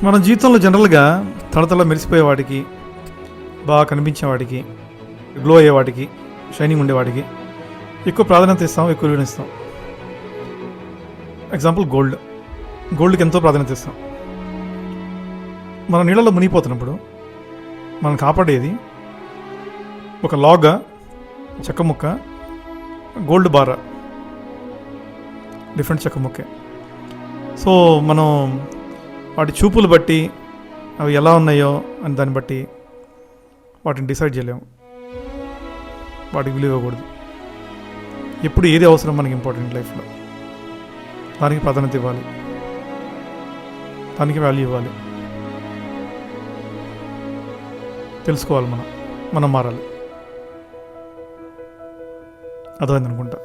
మన జీవితంలో జనరల్గా తడతల మెరిసిపోయే వాటికి, బాగా కనిపించే వాటికి, గ్లో అయ్యే వాటికి, షైనింగ్ ఉండేవాటికి ఎక్కువ ప్రాధాన్యత ఇస్తాం, ఎక్కువ విలువనిస్తాం. ఎగ్జాంపుల్ గోల్డ్కి ఎంతో ప్రాధాన్యత ఇస్తాం. మనం నీళ్ళలో మునిగిపోతున్నప్పుడు మనం కాపాడేది ఒక లాగా, చెక్క ముక్క, గోల్డ్ బార, డిఫరెంట్ చెక్క ముక్కే. సో మనం వాటి చూపులు బట్టి అవి ఎలా ఉన్నాయో అని దాన్ని బట్టి వాటిని డిసైడ్ చేయలేము, వాటికి విలువ ఇవ్వకూడదు. ఎప్పుడు ఏది అవసరం మనకి ఇంపార్టెంట్ లైఫ్లో దానికి ప్రాధాన్యత ఇవ్వాలి, దానికి వాల్యూ ఇవ్వాలి, తెలుసుకోవాలి. మనం మారాలి. అర్థమైంది అనుకుంటా.